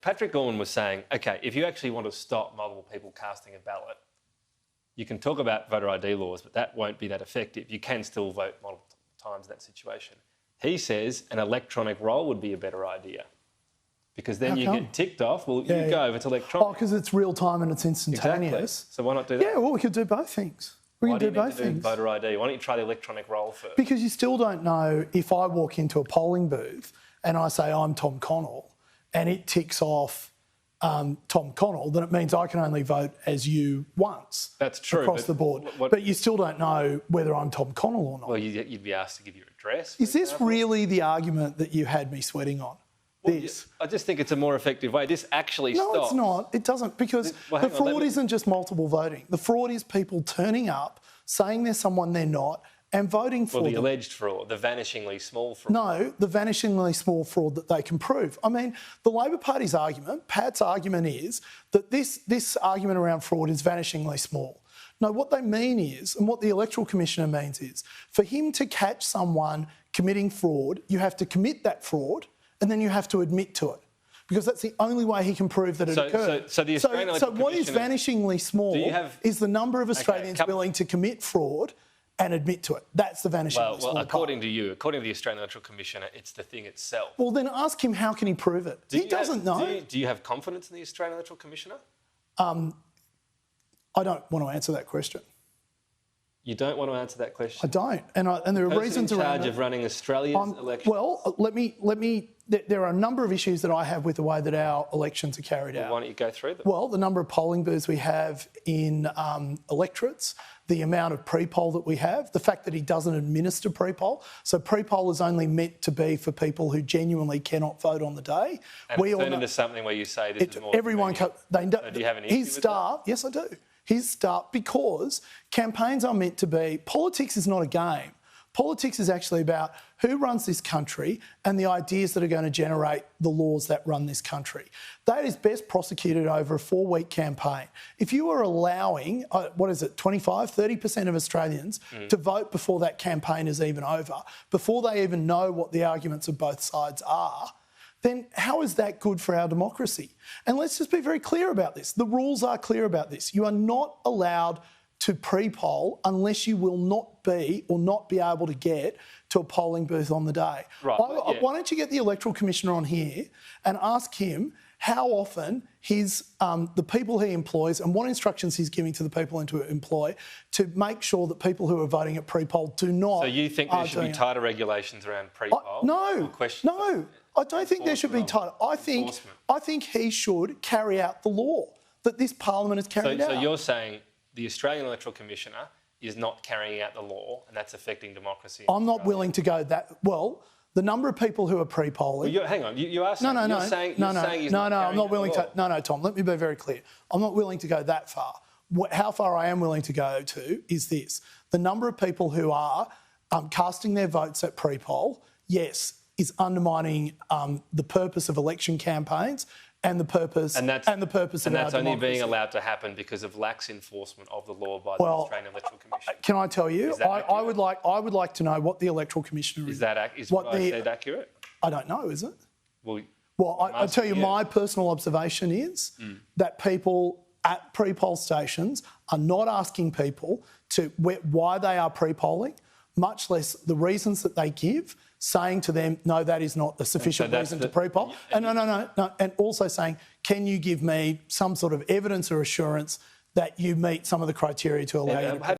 Patrick Gorman was saying, OK, if you actually want to stop multiple people casting a ballot, you can talk about voter ID laws, but that won't be that effective. You can still vote multiple times in that situation. He says an electronic roll would be a better idea because then you get ticked off. Well, you go if it's electronic. Oh, because it's real time and it's instantaneous. Exactly. So why not do that? Yeah, well, we could do both things. We can do both things. Voter ID? Why don't you try the electronic roll first? Because you still don't know if I walk into a polling booth and I say I'm Tom Connell and it ticks off Tom Connell, then it means I can only vote as you once. That's true. Across the board. But you still don't know whether I'm Tom Connell or not. Well, you'd be asked to give your address. Is this really the argument that you had me sweating on? This? I just think it's a more effective way. This actually stops. No, it's not. It doesn't, because the fraud isn't just multiple voting. The fraud is people turning up, saying they're someone they're not, and voting for them. Well, the alleged fraud, the vanishingly small fraud. No, the vanishingly small fraud that they can prove. I mean, the Labor Party's argument, Pat's argument is that this argument around fraud is vanishingly small. No, what they mean is, and what the Electoral Commissioner means is, for him to catch someone committing fraud, you have to commit that fraud and then you have to admit to it. Because that's the only way he can prove that it occurred. So the Australian Electoral what is vanishingly small is the number of Australians willing to commit fraud and admit to it. That's the vanishingly small part. According to you, according to the Australian Electoral Commissioner, it's the thing itself. Well, then ask him how can he prove it. He doesn't know. Do you have confidence in the Australian Electoral Commissioner? I don't want to answer that question. You don't want to answer that question? I don't, and there are reasons around it. In charge of running Australia's elections? Well, let me. There are a number of issues that I have with the way that our elections are carried out. Why don't you go through them? Well, the number of polling booths we have in electorates, the amount of pre-poll that we have, the fact that he doesn't administer pre-poll. So pre-poll is only meant to be for people who genuinely cannot vote on the day. And we turn into something where you say this is more... Everyone... So do you have an issue with that? Yes, I do. His start, because campaigns are meant to be... Politics is not a game. Politics is actually about who runs this country and the ideas that are going to generate the laws that run this country. That is best prosecuted over a 4-week campaign. If you are allowing, 25, 30% of Australians to vote before that campaign is even over, before they even know what the arguments of both sides are, then how is that good for our democracy? And let's just be very clear about this. The rules are clear about this. You are not allowed to pre-poll unless you will not be or not be able to get to a polling booth on the day. Right, Why don't you get the Electoral Commissioner on here and ask him how often the people he employs and what instructions he's giving to the people to employ to make sure that people who are voting at pre-poll do not... So you think there should be tighter regulations around pre-poll? No, I don't think there should be tighter. I think he should carry out the law that this parliament has carried out. So you're saying the Australian Electoral Commissioner is not carrying out the law and that's affecting democracy? I'm not willing to go that... Well, the number of people who are pre-polling... Well, hang on, you are saying... I'm not willing to... No, Tom, let me be very clear. I'm not willing to go that far. How far I am willing to go to is this. The number of people who are casting their votes at pre-poll, yes, is undermining the purpose of election campaigns and the purpose of our democracy. And that's only being allowed to happen because of lax enforcement of the law by the Australian Electoral Commission. Can I tell you? I would like to know what the Electoral Commissioner is. Is what I said accurate? I don't know. Is it? Well, I tell you, my personal observation is that people at pre-poll stations are not asking people why they are pre-polling, much less the reasons that they give, saying to them, no, that is not a sufficient reason to pre-poll. And and also saying, can you give me some sort of evidence or assurance that you meet some of the criteria to allow you to pre-poll?